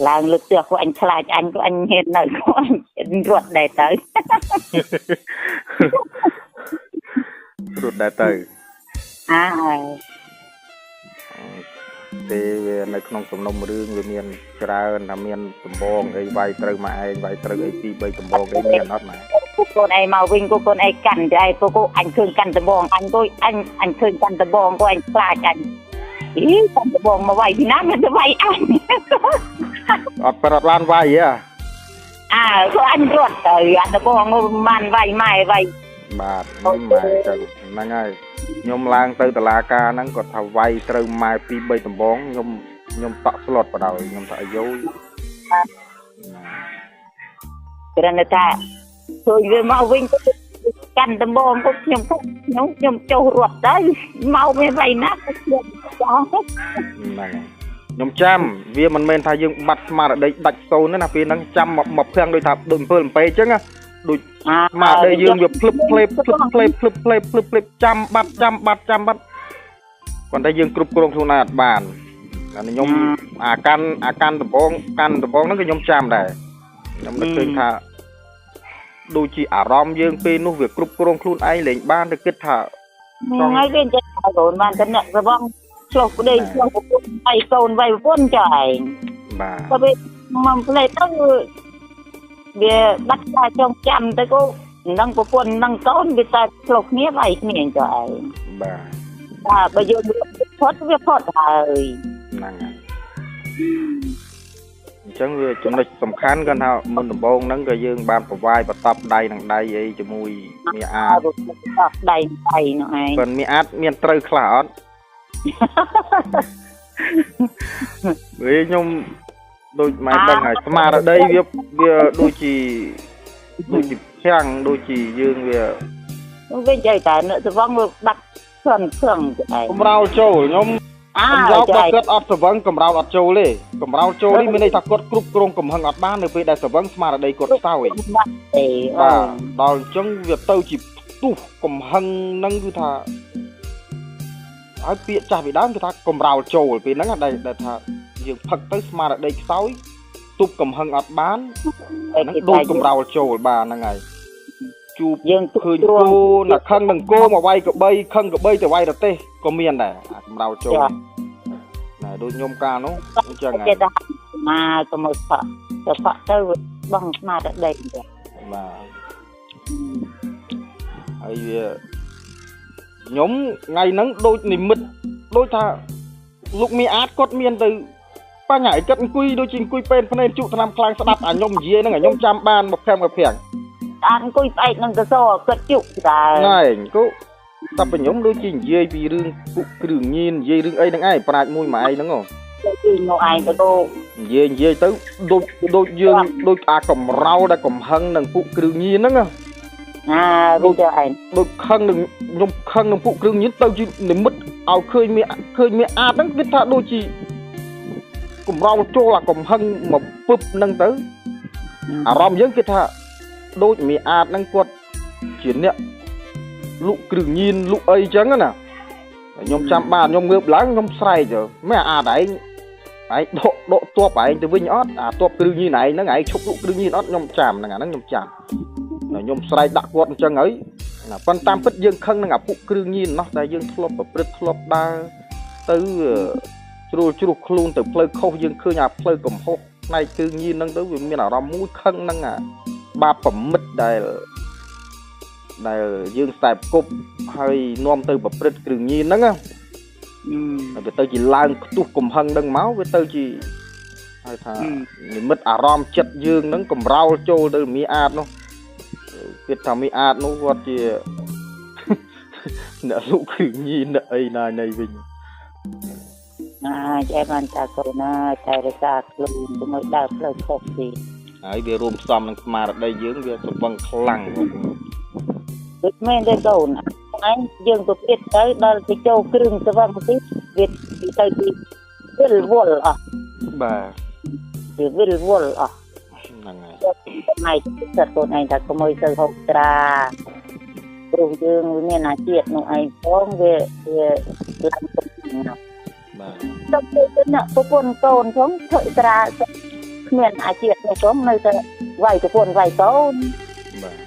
ឡើងលើកទះពួកអញខ្លាចអញក៏អញហ៊ាននៅក៏អញរត់ដែរទៅរត់ដែរទៅហើយទេវានៅក្នុងសំណុំរឿងវាមានច្រើនថាមានដំបងអីវាយត្រូវមកឯងវាយត្រូវអី2 3ដំបងអីមានអត់ម៉ែកូនឯងមកវិញកូនឯងកាន់តែឯងកូនអញឃើញកាន់ដំបងអញក៏អញឃើញកាន់ដំបងក៏អញខ្លាចអញកាន់ដំបងមកវាយពីណាមិនទៅវាយអញអត់ប្រត់ឡានវាយក៏អញរត់ទៅអាដំបងមិនវាយម៉ែវាយបាទម៉ែចឹងហ្នឹងហើយខ្ញុំឡើងទៅតុលាការហ្នឹងគាត់ថាវាយត្រូវម៉ែ2 3ដំបងខ្ញុំតក់ស្លុតបដ ாய் ខ្ញុំថាអាយុគ្រាន់តែថាជួយវាមកវិញកាន់ដំបងក៏ខ្ញុំចុះរត់ទៅមកវាវាយណាខ្ញុំចង់ហ្នឹងខ្ញុំចាំវាមិនមែនថាយើងបាត់ស្មារតីដាច់សូនទេណាពេលហ្នឹងចាំមកផ្ទាំងដូចថាដូច7 7អញ្ចឹងណាដូចមកដែលយើងវាភ្លឹបភ្លេបចាំបាត់គាត់តែយើងគ្រប់គ្រងខ្លួនឯងអត់បានខ្ញុំអាកាន់ដំបងហ្នឹងក៏ខ្ញុំចាំដែរខ្ញុំនឹកឃើញថាដូចជាអារម្មណ៍យើងពេលនោះវាគ្រប់គ្រងខ្លួនឯងលែងបានទៅគិតថាចង់ឲ្យវាចេះកូនបានតែអ្នករបងឆ្លោះប្តីឆ្លោះប្រពន្ធឲ្យកូនវាយប្រពន្ធចាឯងបាទក៏វាមកផ្លេតទៅវាបាត់ការចងចាំទៅក៏នឹងប្រពន្ធនឹងកូនវាតែឆ្លោះគ្នាវាយគ្នាចាឯងបាទបើយើងផុតវាផុតហើយហ្នឹងហើយអញ្ចឹងវាចំណុចសំខាន់គាត់ថាមុនដំបូងហ្នឹងក៏យើងបានប្រវាយបតប់ដៃនឹងដៃអីជាមួយមីអាតបតប់ដៃនោះឯងប៉ុន្តែមីអាតមានត្រូវខ្លះអត់វិញខ្ញុំដូចម៉ែដឹងហើយស្មារតីវាដូចជាខាំងដូចជាយើងវានិយាយតែនៅស្វងវាដាក់ខឹងឯងកំរោលចូលខ្ញុំយកបើគាត់អត់ស្វឹងកំរោលអត់ចូលទេកំរោលចូលនេះមានន័យថាគាត់គ្រប់គ្រងកំហឹងអត់បាននៅពេលដែលស្វឹងស្មារតីគាត់ខ្សោយបាទដល់អញ្ចឹងវាទៅជាផ្ទុះកំហឹងហ្នឹងគឺថាហើយពាក្យចាស់ពីដើមគឺថាកំរោលចូលពេលហ្នឹងដែលថាយើងផឹកទៅស្មារតីខ្សោយទប់កំហឹងអត់បានហ្នឹងដូចកំរោលចូលបាទហ្នឹងហើយជួបយើងឃើញគោណាខឹងនឹងគោមកវាយកបីខឹងកបីទៅវាយរទេសក៏មានដែរអាកំរោលចូលណែដូចខ្ញុំកាលនោះអញ្ចឹងគេថាមកទៅមើលផក់ទៅបងស្មារតីបាទហើយវាខ្ញុំថ្ងៃហ្នឹងដូចនិមិត្តដូចថាលោកមីអាតគាត់មានទៅបញ្ហាគាត់អង្គុយដូចជាអង្គុយពេនភ្នែកជក់ថ្នាំខ្លាំងស្ដាប់អាខ្ញុំនិយាយហ្នឹងខ្ញុំចាំបានមក5អង្គុយផ្អែកនឹងកសគាត់ជក់ដែរណែគូតែខ្ញុំដូចជានិយាយពីរឿងពុកគ្រឿងញៀននិយាយរឿងអីហ្នឹងឯងប្រាជ្ញមួយមួយឯងហ្នឹងគឺមកឯងទៅនិយាយទៅដូចយើងដូចអាកំរោលដែលកំហឹងនឹងពុកគ្រឿងញៀនហ្នឹងដូចទៅឯងដូចខឹងនឹងខ្ញុំខឹងនឹងពុកគ្រឿងញៀនទៅជានិមិត្តឲ្យឃើញមានអាតហ្នឹងគឺថាដូចជាកំរោលចូលអាកំហឹងមកពឹបហ្នឹងទៅអារម្មណ៍យើងគឺថាដូចមានអាតហ្នឹងគាត់ជាអ្នកលក់គ្រឿងញៀនលក់អីចឹងណាខ្ញុំចាំបានខ្ញុំងើបឡើងខ្ញុំស្រែកមែនអាតឯងដកទ័ពឯងទៅវិញអត់អាទ័ពគ្រឿងញៀនឯងហ្នឹងឯងឈប់លក់គ្រឿងញៀនអត់ខ្ញុំចាំហ្នឹងអាហ្នឹងខ្ញុំចាំខ្ញុំស្រែកដាក់គាត់អញ្ចឹងហើយប៉ុន្តែតាមពិតយើងខឹងនឹងអាពុកគ្រឿងញៀនណោះដែលយើងធ្លាប់ប្រព្រឹត្តធ្លាប់ដើរទៅជ្រុលខ្លួនទៅផ្លូវខុសយើងឃើញអាផ្លូវកំហុសផ្នែកគ្រឿងញៀនហ្នឹងទៅវាមានអារម្មណ៍មួយខឹងនឹងអាបាបប្រមិតដែលយើងស្ទែបគប់ហើយនាំទៅប្រព្រឹត្តគ្រឿងញៀនហ្នឹងវាទៅជាឡើងខ្ទុះកំហឹងហ្នឹងមកវាទៅជាហើយថានិមិត្តអារម្មណ៍ចិត្តយើងហ្នឹងកំរោលចូលទៅមីអាតនោះគិតថាមីអាតនោះគាត់ជាអ្នកលក់គ្រឿងញៀនអីណានៃវិញចែកបានតាកូនណាតែរសាខ្លួនជាមួយដើរផ្លូវខុសទីហើយវារួមផ្សំនឹងស្មារតីយើងវាស្វឹងខ្លាំងដូចមែនទេកូនអញយើងទៅទៀតទៅដល់ទៅចូលគ្រឿងស្វឹងទីវាទៅទីវិលវល់អស់បាទវាវិលវល់អស់ហ្នឹងហើយថ្ងៃចិត្តកូនឯងថាក្មួយទៅហូបត្រាព្រោះយើងមានអាជាតិនោះឯងផងវាឡើងទៅណាបាទទៅទៅណាប្រពន្ធកូនផងធ្វើត្រា មានអាជាតិនៅក្នុងនៅតែវាយប្រពន្ធវាយកូន បាទ